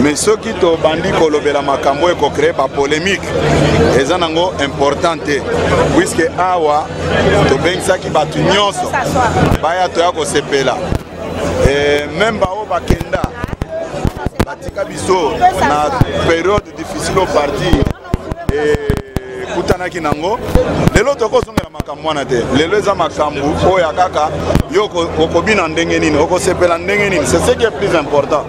mais ceux qui to bandi kolobela makambo et ko créer par polémique eza nango importante puisque awa to bengisa ki batu nyonso baya to ya ko sepela et même bao bakenda batika biso na période difficile au parti et kutanaki nango lelo tokozongela makambo wana te lelo eza makambo oyo kaka yo okobina ndenge nini okosepela ndenge nini, c'est ce qui est plus important.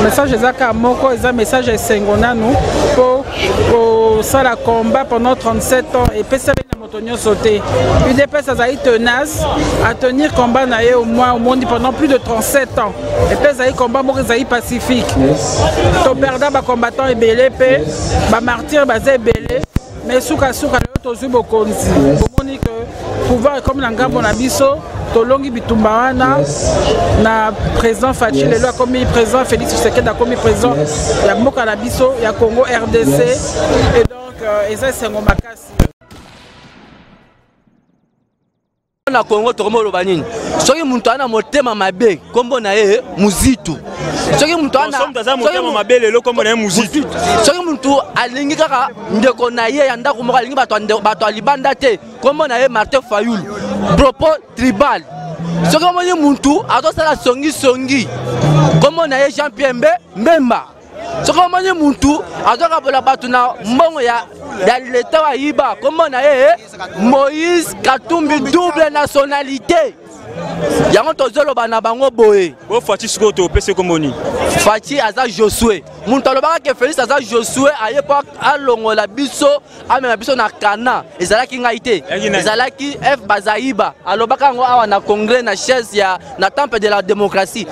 Message ezaka moko eza message esengona nous pour ça la combat pendant 37 ans et pesa na motonyo sauté. UDPS azali tenace à tenir combat na ye au moins au monde pendant plus de 37 ans. Et pesa combat moko ezali pacifique. To perda ba combattant ebele pe ba martyr baza ebele mais suka le tozu bokonzi. Bomoni que pouvoir comme na ngambo na biso tolongi bitumba wana na président Fachi lelo comme président Félix Tshisekedi comme président ya mboka na biso ya Congo RDC et donc eza sengo makasi na Congo tokomo loba nini soki muntu ana motema mabe kombo na ye muzitu soki muntu ana motema mabe lelo kombo na ye muzitu soki muntu alingi kaka ndeko na ye ya ndako moko alingi bato alibanda te kombo na ye Martin Fayulu bropo tribal soki omoni muntu azosala songi kombo na ye Jean-Pierre Mbemba soki omoni muntu azokabola bato na mbongo ya l'État wa Iba kombo na ye Moïse Katumbi double nationalité yango tozoloba na bango boye bo Fachi sikoto pese komoni Fachi aza Josué muntu alobaka ke Félix aza Josué ayepa alongola biso amema biso na Kana ezalaki ngai te ezalaki F Bazaiba alobaka ngo awa na congrès na chaise ya na temple de la démocratie.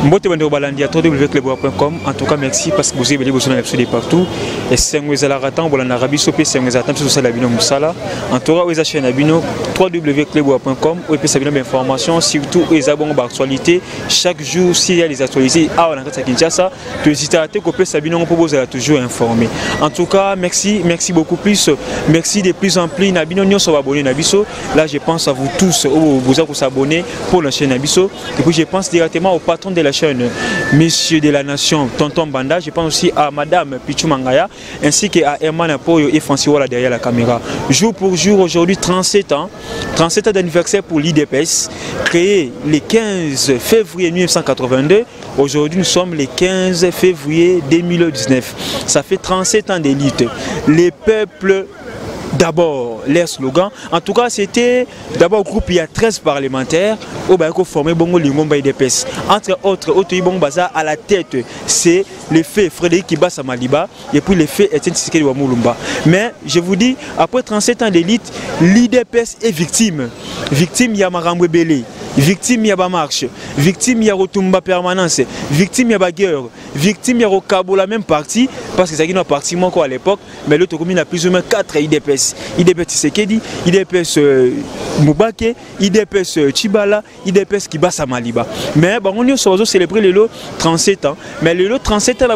Mbote bande balandi à www.club.com. En tout cas merci parce que vous avez besoin de partout et c'est un la ratan pour la Arabie Saoudite c'est un attente sur ça la bino musala en tout cas vous chaîne abino www.club.com où peut savoir d'informations surtout les abonnés d'actualité chaque jour s'il y a des actualités à Kinshasa tu hésites à te copier sabino on propose à toujours informer en tout cas merci beaucoup plus merci de plus en plus nabino nyo so abonné nabiso là je pense à vous tous vous avez s'abonner pour la chaîne Nabiso et puis je pense directement au patron de la chaîne Monsieur de la Nation Tonton Banda, je pense aussi à Madame Pichou Mangaya ainsi qu'à Herman Apoyo et Franciwala derrière la caméra. Jour pour jour aujourd'hui 37 ans d'anniversaire pour l'IDPS créé le 15 février 1982. Aujourd'hui nous sommes le 15 février 2019. Ça fait 37 ans d'élite. Les peuples d'abord, leur slogan. En tout cas, c'était d'abord groupe, il y a 13 parlementaires au Bayako formé Bongo Lingomba IDPS. Entre autres, Otoyi Baza à la tête, c'est le fait Frédéric Kibasa Maliba et puis le fait Etienne Tshisekedi Wamulumba. Mais je vous dis, après 37 ans d'élite, l'IDPS est victime. Victime, il y a Marambwe Belé. Victime, il y a Marche. Victime, il y a Rotumba Permanence. Victime, il y a Guerre. Victime, il y a Rokabo, la même partie, parce que c'est une partie moins à l'époque, mais l'autre commune a plus ou moins 4 IDPS. IDPS Tshisekedi, IDPS Moubake, IDPS Chibala, IDPS Kibasa Maliba. Mais bon, on a célébré le lot 37 ans. Mais le lot 37 ans, là,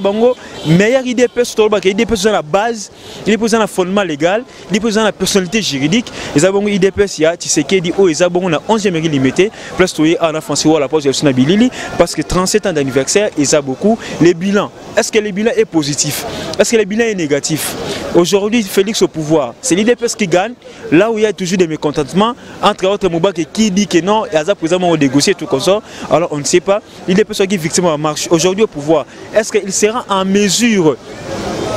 meilleur IDPS, IDPS dans la base, IDPS dans le fondement légal, IDPS dans la personnalité juridique. Les abonnés IDPS, il y a Tshisekedi, ils abonnés à 11e limité. Plus tu en France ou à la pause de Bilili parce que 37 ans d'anniversaire, ils ont beaucoup. Les bilans, est-ce que le bilan est positif? Est-ce que le bilan est négatif? Aujourd'hui, Félix au pouvoir, c'est l'IDPS qui gagne. Là où il y a toujours des mécontentements, entre autres Moubak qui dit que non, et Azap présentement ont négocié tout comme ça. Alors on ne sait pas. L'IDPS qui est victime en marche. Aujourd'hui au pouvoir, est-ce qu'il sera en mesure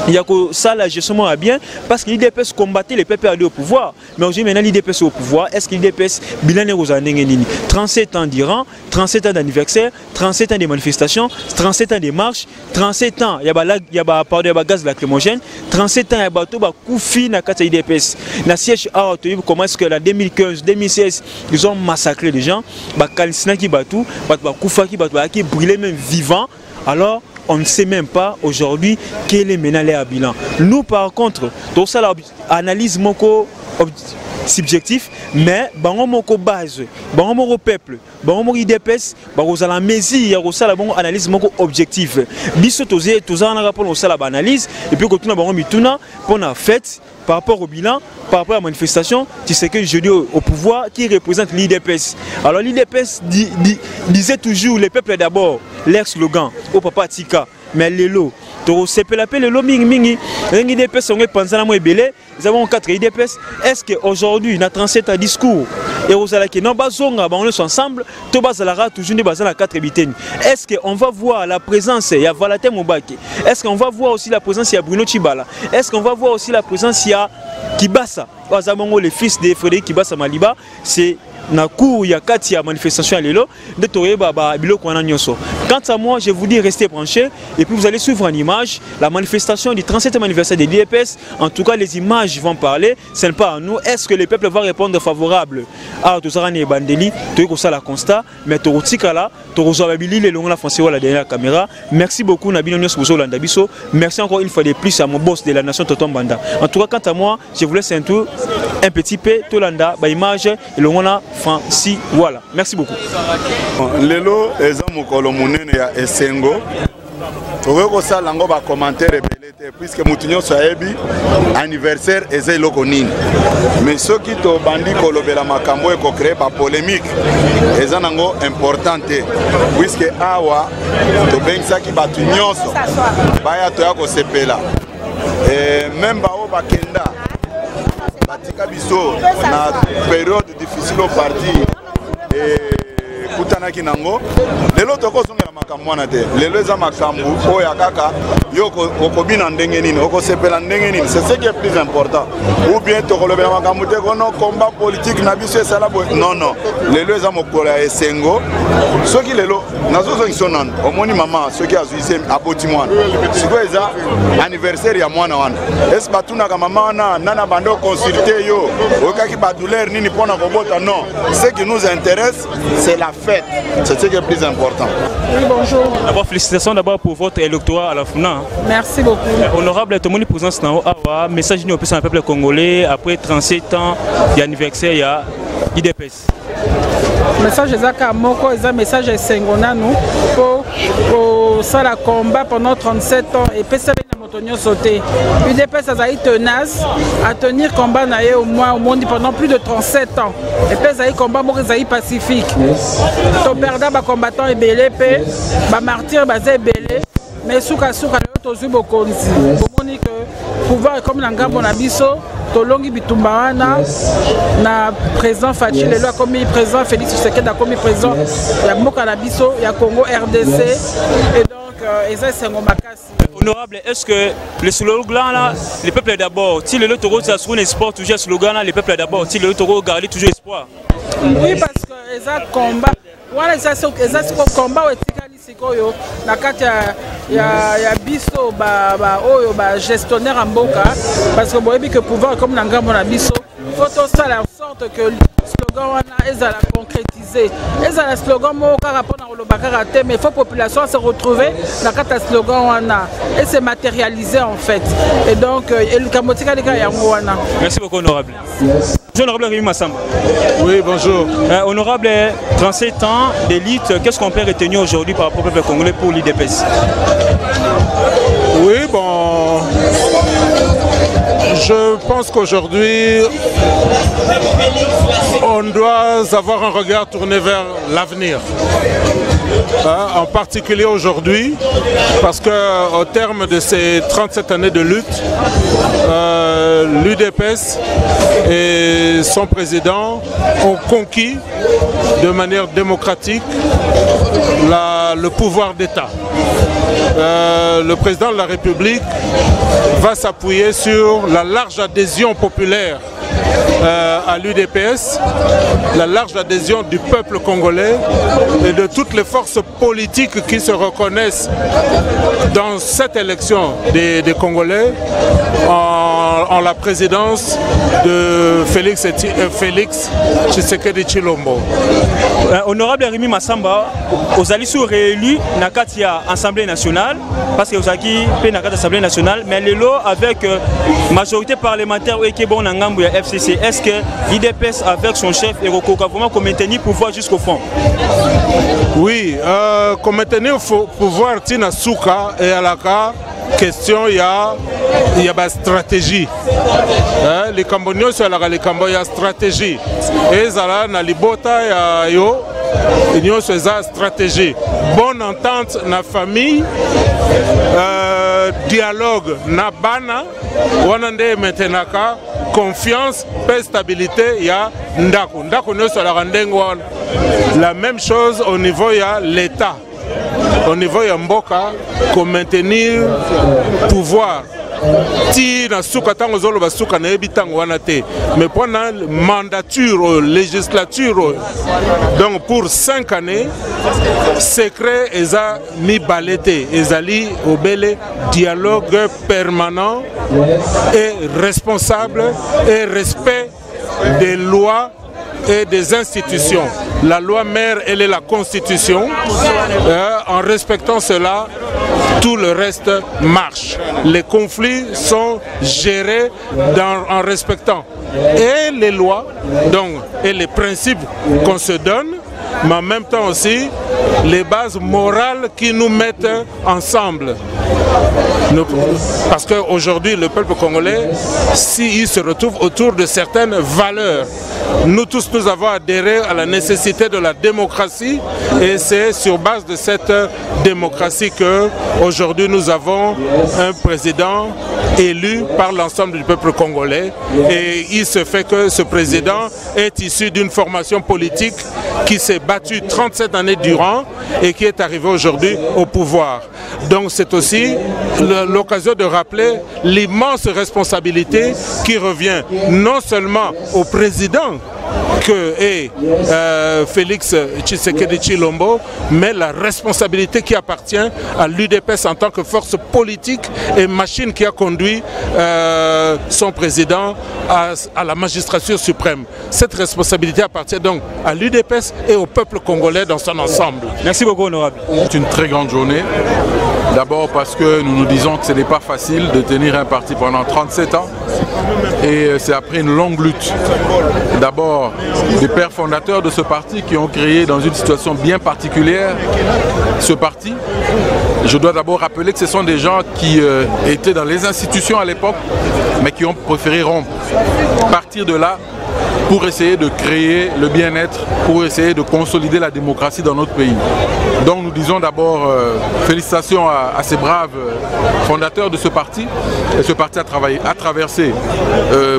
il y a que ça la gestion à bien parce que l'IDPS combattait les peuples aller au pouvoir. Mais aujourd'hui maintenant l'IDPS au pouvoir, est-ce que l'IDPS bilan est aux années 37 ans d'Iran, 37 ans d'anniversaire, 37 ans de manifestations, 37 ans de marches, 37 ans il y a gaz lacrymogène, 37 ans il y a bateau ba koufi na kata IDPS. Na siège à comment est-ce que la 2015, 2016 ils ont massacré les gens, ba kalisina ki batou, ba koufa ki batou qui brûlé même vivant. Alors on ne sait même pas aujourd'hui quel est maintenant leur bilan. Nous par contre, tout ça l'analyse moko subjectif, mais bango moko base, bango moko peuple, bango moko IDPS, bango la mesure, il y a une analyse moko objectif. Biso tozé on a rapport au ça la analyse et puis quand on a bango mituna pour la fête par rapport au bilan, par rapport à la manifestation, tu sais que je dis au pouvoir qui représente l'IDPS. Alors l'IDPS disait toujours les peuples d'abord, leur slogan, au papa Tika, mais les lots. C'est l'appel le mingi mingi. Les IDPS ont pensé à moi belé. Nous avons 4 IDPS. Est-ce qu'aujourd'hui, notre 37 discours et aux alaki non bazonga, on est ensemble. Tout bazalara toujours des bazala 4 habitants. Est-ce qu'on va voir la présence il y a Valaté Mobaki? Est-ce qu'on va voir aussi la présence il y a Bruno Chibala? Est-ce qu'on va voir aussi la présence il y a Kibasa? Bazabongo le fils de Frédéric Kibasa Maliba, c'est na cour il y a 4 manifestations à l'élo de Toré Baba Bilo Kwana Nyoso. Quant à moi, je vous dis restez branchés et puis vous allez suivre en image la manifestation du 37e anniversaire des DPS. En tout cas, les images vont parler. Ce n'est pas à nous. Est-ce que les peuples vont répondre favorable à tout ça? Bandeli, tout ça la constat, mais Torotikala, Torozabili, les longs la français ou la dernière caméra. Merci beaucoup Nabino Nyos Landa Biso. Merci encore une fois de plus à mon boss de la nation Totom Banda. En tout cas, quant à moi, je vous laisse un petit peu Tolanda, image et le Rona Fancy. Voilà. Merci beaucoup. Lelo ezamukolo munene ya Esengo. Toko sala ngo ba commentaire belete puisque mutunyo saebi anniversaire eza eloko nini. Mais soki to bandi kolobela makambo eko créer ba polémique eza nango importante puisque awa to bengsaki batu nyonso baya to ya ko sepela. Même ba o bakenda batika biso na période difficile au parti kutanaki nango lelo tokozongela makambo wana te lelo eza makambo oyo kaka yo okobina ndenge nini okosepela ndenge nini c'est ce qui est plus important ou bien tokolobela makambo te kono combat politique na biso esala boye non lelo eza mokolo ya Esengo soki lelo nazozongisa nano omoni mama soki azuise aboti mwana sikoyo eza anniversaire ya mwana wana esi batunaka mama wana nana bando consulter yo okaki badouleur nini mpona kobota non ce qui nous intéresse c'est la fête, c'est ce qui est plus important. Oui, bonjour. D'abord, félicitations d'abord pour votre électorat à la FUNA. Merci beaucoup. Honorable, tout le monde présence dans le message nous au peuple congolais après 37 ans d'anniversaire il y a IDPS. Message ezaka moko eza message esengona nous pour ça la combat pendant 37 ans et pesa na motonyo sauté. UDPS a été tenace à tenir combat naé au moins au monde pendant plus de 37 ans. Et pesa a combat moko ezai pacifique. To perda ba combattant ebelé pe ba martyr bazé ebelé mais suka tozu bokonzi. Bomoni que pouvoir comme na ngambo na biso tolongi bitumba wana na président Fachi lelo comme président Félix Tshisekedi comme président ya mboka na biso ya Congo RDC et donc eza sengo makasi. Honorable, est-ce que le slogan là, les peuples d'abord, si le Toro ça sur un espoir toujours slogan là, les peuples d'abord, si le Toro garde toujours espoir. Oui, parce que eza combat voilà eza combat etikali sikoyo na kati ya biso ba oyo ba gestionnaire en mboka parce que boyebi que pouvoir comme na ngambo na biso faut faire en sorte que slogan wana ezala concrétisé ezala slogan moko kaka pona kolobaka te mais faut population se retrouver na kati ya slogan wana et se matérialiser en fait et donc elikamotika lika yango wana. Merci beaucoup honorable. Honorable Rémi Massamba. Oui, bonjour. Honorable, 37 ans d'élite, qu'est-ce qu'on peut retenir aujourd'hui par rapport au peuple congolais pour l'IDPS? Oui, bon, je pense qu'aujourd'hui, on doit avoir un regard tourné vers l'avenir. En particulier aujourd'hui, parce qu'au terme de ces 37 années de lutte, l'UDPS et son président ont conquis de manière démocratique le pouvoir d'État. Le président de la République va s'appuyer sur la large adhésion populaire à l'UDPS, la large adhésion du peuple congolais et de toutes les forces politiques qui se reconnaissent dans cette élection des Congolais en la présidence de Félix Tshisekedi Tshilombo. Honorable Rémi Massamba, vous allez sur réélu dans l'Assemblée nationale, parce que vous avez fait dans l'Assemblée nationale, mais les lots avec majorité parlementaire et qui est bon dans le FCC, est-ce que l'IDPS avec son chef Eroko vraiment qu'on maintenir pouvoir jusqu'au fond? Oui, qu'on maintenir pouvoir Tina Souka et à la question il y a une stratégie. Les Camboniens sur les Camboniens, il y a stratégie. Et ça na libota ya yo union sur la stratégie. Bonne entente na famille, dialogue na bana, wanande maintenant confiance, paix, stabilité, il y a ndako. Ndako nous sur la même chose au niveau de l'État. Au niveau de Mboka, qu'on maintenir pouvoir. Si na souka tango zolo ba souka na ebitango wana te, mais pendant mandature législature donc pour 5 années secret eza mi balete ezali obele dialogue permanent et responsable et respect des lois et des institutions. La loi mère, elle est la constitution. En respectant cela, tout le reste marche. Les conflits sont gérés en respectant et les lois donc, et les principes qu'on se donne, mais en même temps aussi les bases morales qui nous mettent ensemble. Parce qu'aujourd'hui, le peuple congolais, s'il se retrouve autour de certaines valeurs, nous tous, nous avons adhéré à la nécessité de la démocratie et c'est sur base de cette démocratie qu'aujourd'hui nous avons un président élu par l'ensemble du peuple congolais et il se fait que ce président est issu d'une formation politique qui s'est battue 37 années durant et qui est arrivé aujourd'hui au pouvoir. Donc c'est aussi l'occasion de rappeler l'immense responsabilité qui revient non seulement au président que est Félix Tshisekedi Tshilombo, mais la responsabilité qui appartient à l'UDPS en tant que force politique et machine qui a conduit son président à la magistrature suprême. Cette responsabilité appartient donc à l'UDPS et au peuple congolais dans son ensemble. Merci beaucoup, honorable. C'est une très grande journée. D'abord parce que nous nous disons que ce n'est pas facile de tenir un parti pendant 37 ans et c'est après une longue lutte. D'abord des pères fondateurs de ce parti qui ont créé dans une situation bien particulière ce parti. Je dois d'abord rappeler que ce sont des gens qui étaient dans les institutions à l'époque mais qui ont préféré rompre. Partir de là pour essayer de créer le bien-être, pour essayer de consolider la démocratie dans notre pays. Donc nous disons d'abord félicitations à ces braves fondateurs de ce parti. Et ce parti a travaillé, a traversé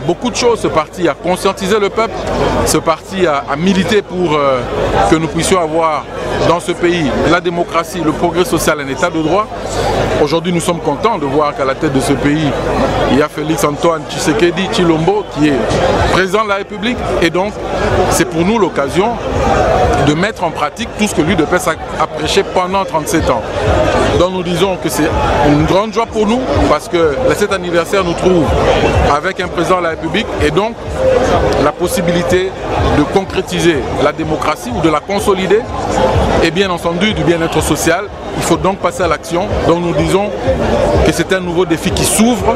beaucoup de choses. Ce parti a conscientisé le peuple. Ce parti a milité pour que nous puissions avoir dans ce pays la démocratie, le progrès social, un état de droit. Aujourd'hui nous sommes contents de voir qu'à la tête de ce pays, il y a Félix Antoine Tshisekedi Tshilombo qui est président de la République. Et donc, c'est pour nous l'occasion de mettre en pratique tout ce que l'UDPS a prêché pendant 37 ans. Donc nous disons que c'est une grande joie pour nous parce que cet anniversaire nous trouve avec un président de la République et donc la possibilité de concrétiser la démocratie ou de la consolider et bien entendu du bien-être social. Il faut donc passer à l'action. Donc nous disons que c'est un nouveau défi qui s'ouvre.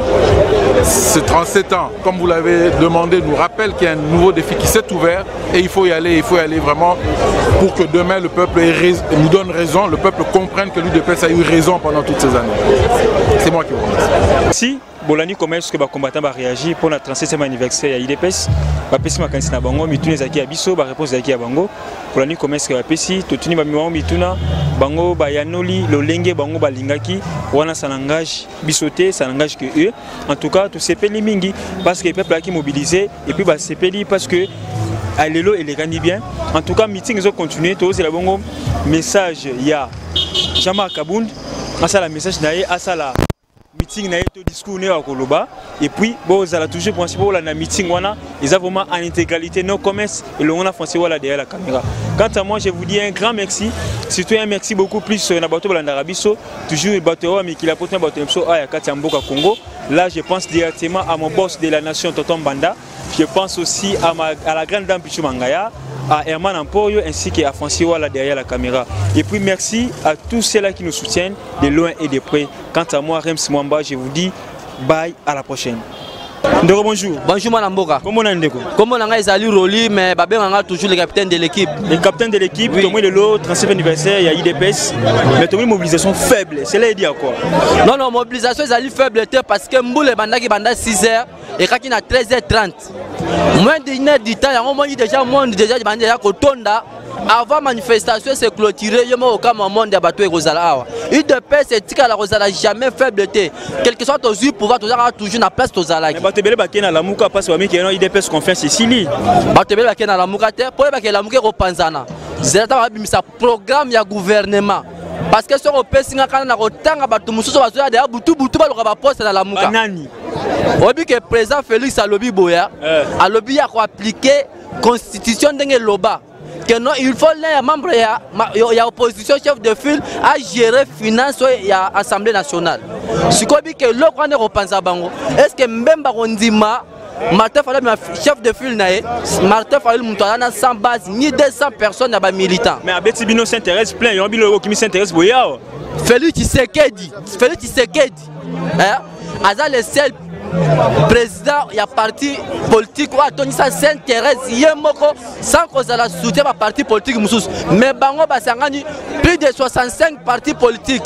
Ces 37 ans, comme vous l'avez demandé, nous rappelle qu'il y a un nouveau défi qui s'est ouvert et il faut y aller vraiment pour que demain le peuple nous donne raison, le peuple comprenne que l'UDPS a eu raison pendant toutes ces années. C'est moi qui vous remercie. Merci. bolani comment est-ce que les combattants vont réagir pour le 37e anniversaire à IDPS. Bapesi makanisi na bango mituna ezaki ya biso ba réponse ezaki ya bango. Bolani comment est-ce que bapesi totuni ba miwa mituna bango ba yanoli lolenge bango balingaki wana ça n'engage bisoté, ça n'engage que eux. En tout cas, tout sepeli mingi parce que le peuple a qui mobilisé et puis ba sepeli parce que Alelo et les gagner bien. En tout cas, meeting ils ont continué. Tous c'est le bon message. Il y a Jean-Marc Kabound, à ça la message naïe, à ça la meeting naïe, tout discours naïe à Koloba. Et puis bon, ça a toujours principal la meeting wana, ils ont vraiment en intégralité nos commerces et le on a français voilà derrière la caméra. Quant à moi, je vous dis un grand merci. Surtout un merci beaucoup plus na bateau Balandarabiso, toujours bateau mais qui l'a porté bateau so à Katiamboka Congo. Là, je pense directement à mon boss de la nation Tonton Banda. Je pense aussi à la grande dame Pichou Mangaya, à Herman Ampoyo ainsi qu'à Francis Wala derrière la caméra. Et puis merci à tous ceux-là qui nous soutiennent de loin et de près. Quant à moi, Rems Mwamba, je vous dis bye, à la prochaine. Ndeko, bonjour. Bonjour Manamboka. Comment on est? Comment on est Zali Roli, mais Babé on a toujours le capitaine de l'équipe. Le capitaine de l'équipe, oui. Tomé le 37e anniversaire, il y a IDPS, mais Tomé une mobilisation faible. C'est là il dit à quoi? Non, mobilisation Zali faible parce que Mboule Banda qui banda 6h et quand il a 13h30. Moins d'une heure du temps, il y a un moment déjà monde déjà Banda Kotonda. Avant manifestation c'est clôturé, je au cas moment de bateau et Rosala. Il de paix c'est tika la Rosala jamais faiblité. Quel que soit ton pouvoir toujours na place Tozala. Mais Batebele Bakena la Mouka passe au mec il IDPS confiance Sicily. Batebele Bakena la Mouka te pour que la Mouka repanzana. Zeta bimisa programme ya gouvernement. Parce que sur au pesinga kana na kotanga batu mususu bazoya de butu ba lokaba poste na la Mouka. Banani. Obi que président Félix Alobi Boya, Alobi a appliquer constitution ndenge loba. Que non, il faut les membres, il y a opposition chef de file à gérer finance et l'Assemblée nationale. Ce qu'on dit que le grand repense à Bango, est-ce que même Barondima, Martin Fallait chef de file, Martin Fallait Moutana sans base, ni 200 personnes à militants. Mais Abeti Bino s'intéresse plein, il y a un bilo qui s'intéresse Boya. Félix Tshisekedi, Aza le seul président, il y a parti politique où Tony ça s'intéresse sans cause de la soutien à parti politique mais bango basangani plus de 65 partis politiques,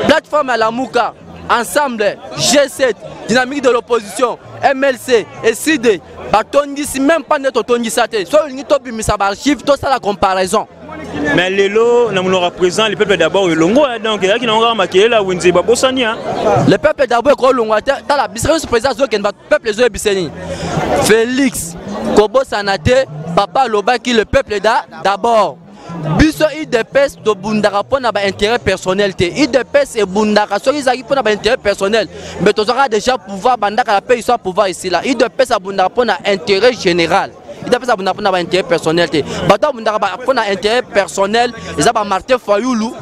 plateforme à la Mouka, ensemble G7, dynamique de l'opposition, MLC et CID, si même pas net Tony Saté, soit une top misa archive, tout ça la comparaison. Mais les lots, nous représentent le peuple d'abord et Longo, donc il y a qui n'ont marqué là où ils ne Bosania. Le peuple d'abord est Longo, dans la biscuit président qui le peuple est Bisseni. Félix, Kobo Sanate, Papa Lobaki, le peuple d'abord. Biso IDPS de Bundara pour n'avoir intérêt personnel. IDPS et Bundara, ceux qui pour n'avoir intérêt personnel. Mais tu auras déjà pouvoir, Bandaka la paix, ils sont pouvoir ici là. IDPS à Bundara pour intérêt général. Il a fait ça pour avoir intérêt personnel. Bato pour intérêt personnel, ils ont Martin Fayoulou,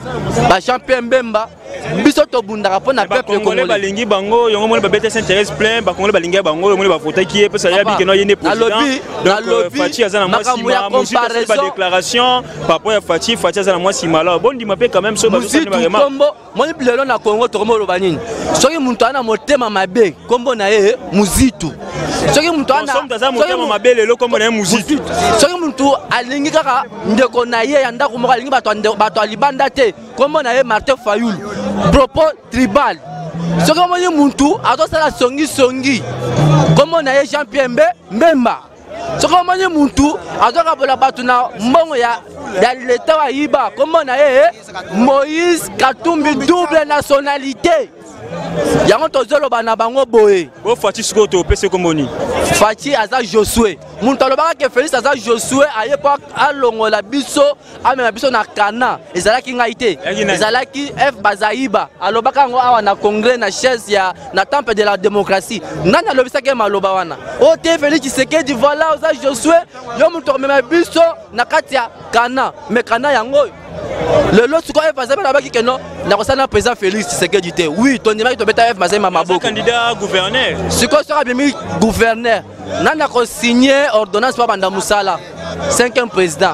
Jean-Pierre Mbemba. Bisoto Bundara pour na peuple congolais. Balingi bango, yongo mole babete s'intéresse plein, ba congolais balingi bango, yongo mole ba fauteuil qui est parce qu'il y a bi que non yene président. Donc Fati azana moi sima, musique ba déclaration, papa Fati azana moi sima là. Bon di m'appelle quand même so ba so na vraiment. Kombo, moi ni bilelo na Congo tokomo lo banini. Soki muntu ana motema mabe, kombo na ye muzitu. Soki muntu ana motema mabe lelo kombo na ye muzitu. Soki muntu alingi kaka ndeko na ye yanda ko alingi bato alibanda te, kombo na ye Martin Fayoulou. Propos tribal. Ce que moi muntu atosala songi comme on a Jean-Pierre Mbemba. Ce que moi muntu atoka bola batuna mbongo ya l'état wa iba comme on a Moïse Katumbi double nationalité. Yango tozolo bana bango boye. Bo Fati siko to pese komoni. Fati aza Josué. Muntu alobaka ke Félix aza Josué ayepa alongola biso amema biso na Kana. Ezalaki ngaite. Ezalaki F Bazaiba. Alobaka ngo awa na congrès na chaise ya na temple de la démocratie. Nani alobisa ke maloba wana. O te Félix Tshisekedi voilà aza Josué. Yo muntu amema biso na kati ya Kana. Mais Kana yango le lot tu F Bazaiba alobaki ke non na kosana président Félix Tshisekedi te. Oui, ton image to beta F Bazaiba maboko. Candidat gouverneur. Ce que sera bien gouverneur. Nana ko signé ordonnance pour Banda Moussala. 5e président.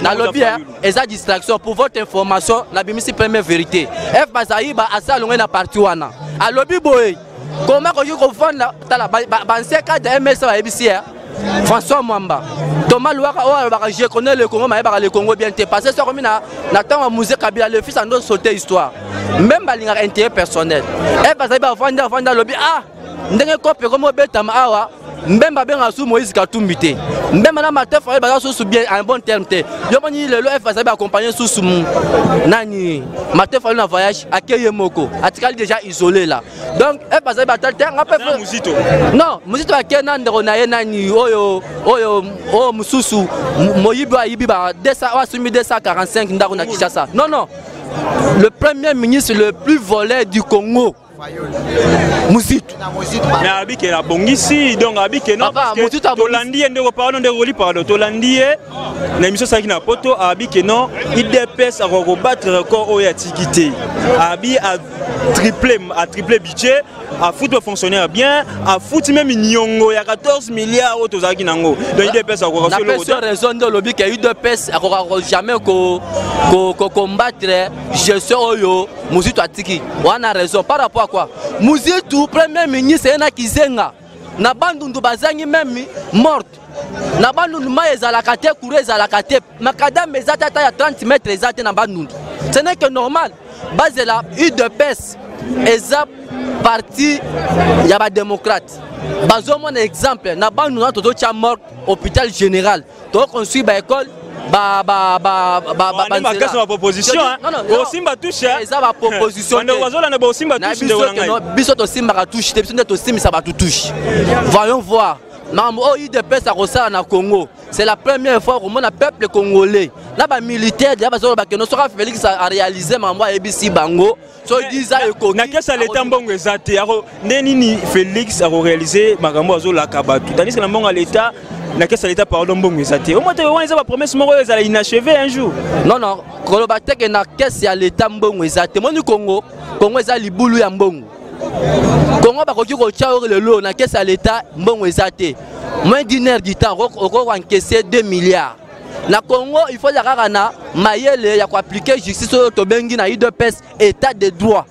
Dans le bien, et ça distraction pour votre information, la BMC première vérité. F Bazaïba a ça l'on a parti wana. À lobby boy. Comment que vous faites la banseka de MS à ABC François Mwamba. Thomas Louaka, je connais le Congo, mais le Congo bien te passé. Ça comme na temps à musée Kabila, le fils en d'autres sauter histoire. Même balinga intérêt personnel. Et parce que vendre lobby ah, ndenge copie comme betama awa. Même bien sous Moïse Katumbité. Même madame Martin Fayol va sous bien un bon terme. Yo mani le F va accompagner sous nani Martin Fayol en voyage à Keyemoko. Atikali déjà isolé là. Donc F va battre terre après Musito. Non, Musito a Kenan de Ronaye nani oyo mususu Moyiba Ibiba 245 ndako na Kinshasa. Non non. Le premier ministre le plus volé du Congo. Musito. Mais Abik est la bongisi, donc Abik est non. Tolandi est de pardon de roli pardon. Tolandi est la émission ça qui n'a pas to Abik est non. Il dépasse à rebattre record au yatikité. Abi a triplé budget. À foot fonctionnaire bien, à foot même Nyongo, il y a 14 milliards autres à Kinango. Donc il dépasse à record. La personne raison de lobby qui a eu de pèse à jamais combattre gestion yo Musito atiki. On a raison par rapport à quoi? Musito premier ministre ena kizenga. Na bandundu bazangi même morte. Na bandundu ma ezalakate couré ezalakate. Makadam ezata ta ya 30 mètres ezate na bandundu. Ce n'est que normal. Base la eu de pèse ezap parti il y a pas démocrate. Bazo mon exemple na bandundu na toto cha mort hôpital général. To construit ba école ba proposition au Simba touche ça va proposition biso to Simba touche biso to Simba ça va tout touche. Voyons voir mambo IDPS à Rosa na Congo. C'est la première fois que mon peuple congolais là ba militaire là bazo ba que no sera Félix a réalisé mambo ABC bango so disait que na kesa l'état mbongo ezate aro neni Félix a réalisé makambo azo la kabatu tandis que na mbongo l'état na kesa l'état pardon mbongo ezate au moins te on va promesse moko ezala inachevé un jour. Non koloba te que na kesa ya l'état mbongo ezate moni Congo eza libulu ya mbongo Congo ba koki ko tchao le lo na kesa l'état mbongo ezate moins d'une heure du temps on encaisser 2 milliards. Na Congo il faut la na mayele ya ko appliquer justice to bengi na IDPS état de droit.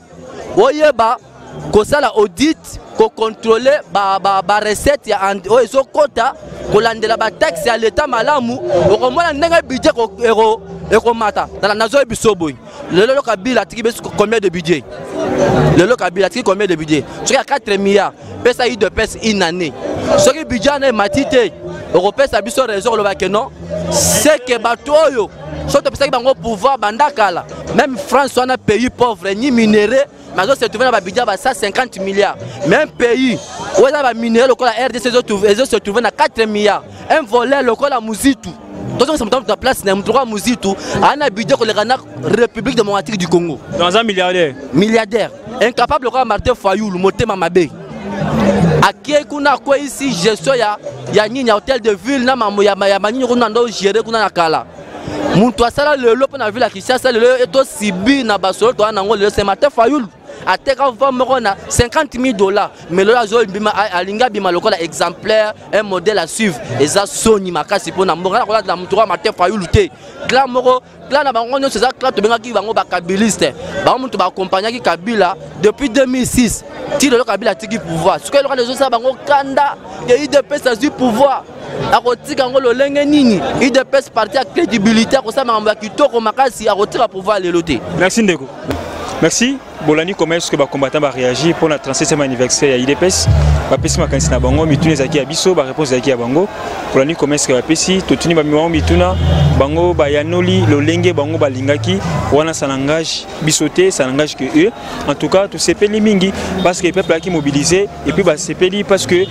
Oyeba ko sala audit ko contrôler ba recette ya ezo kota ko landela ba taxe ya l'état malamu ko mona ndenge budget ko mata dans la nazo bisoboy. Le Kabila tiki combien de budget? Le Kabila tiki combien de budget? Tu as 4 milliards. Pesa IDPS une année. Ce qui budget na matite européen ça biso raison le que non c'est que batoyo surtout parce que bango pouvoir bandakala même France on a pays pauvre ni minéré mais on se trouve dans budget ba 150 milliards même pays où là ba minéré le la RDC se trouve dans 4 milliards un volet le la Muzitu donc ça me donne place na M3 Muzitu on a budget que la République démocratique du Congo dans un milliardaire incapable le Martin Fayulu motema mabe Akie kuna kwa ici gestion ya nini hôtel de ville na mambo ya manini kuna ndo gérer kuna nakala. Muntu asala lelo na ville ya Kinshasa lelo eto sibi na basolo to anango lelo c'est Martin Fayulu. Ateka vendre na $50,000 mais le azo bima alinga bima lokola exemplaire un modèle à suivre eza soni makasi pona mbonga kola na mutu Martin Fayulu te. Glamoro là na bango nyonso eza clan to benga ki bango ba kabiliste. Ba mutu ba accompagner ki Kabila depuis 2006. Ti le Kabila tiki pouvoir. Ce que le les autres bango kanda et IDPS a du pouvoir. Akotika ngolo lenge nini IDPS parti à crédibilité ko sa mamba kitoko makasi akotira pouvoir le loté. Merci Ndeko. Merci. Bolani comment est-ce que les combattants vont réagir pour le 37e anniversaire à IDPS? Bapesi makanisi na bango mituna zaki abiso ba réponse zaki ya bango. Bolani comment est-ce que bapesi totuni ba miwa mituna bango ba yanoli lolenge bango balingaki wana ça n'engage bisoté ça n'engage que eux. En tout cas tout sepeli mingi parce que le peuple a qui mobilisé et puis ba sepeli parce que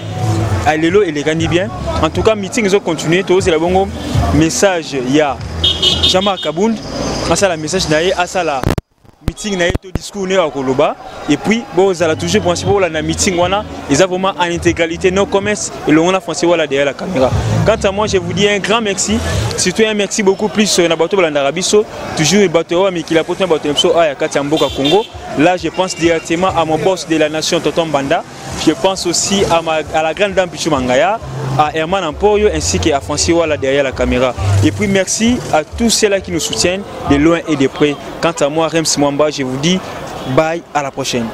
Alelo et les gagné bien. En tout cas meeting ils ont continué tout c'est la bongo message il y a Jean-Marc Kabound ça la message naé ça la meeting na to discours ne akoloba et puis bon ça la toujours principal la meeting wana ils ont vraiment en intégralité no commerce et le on a français voilà derrière la caméra. Quant à moi je vous dis un grand merci surtout un merci beaucoup plus na bato balanda rabiso toujours bato mais qui la porte bato so aya kati mboka Congo. Là je pense directement à mon boss de la nation Tonton Banda, je pense aussi à la grande dame Pichou Mangaya, à Herman Ampoyo ainsi qu'à Francis Wala derrière la caméra. Et puis merci à tous ceux-là qui nous soutiennent de loin et de près. Quant à moi, Rems Mwamba, je vous dis bye, à la prochaine.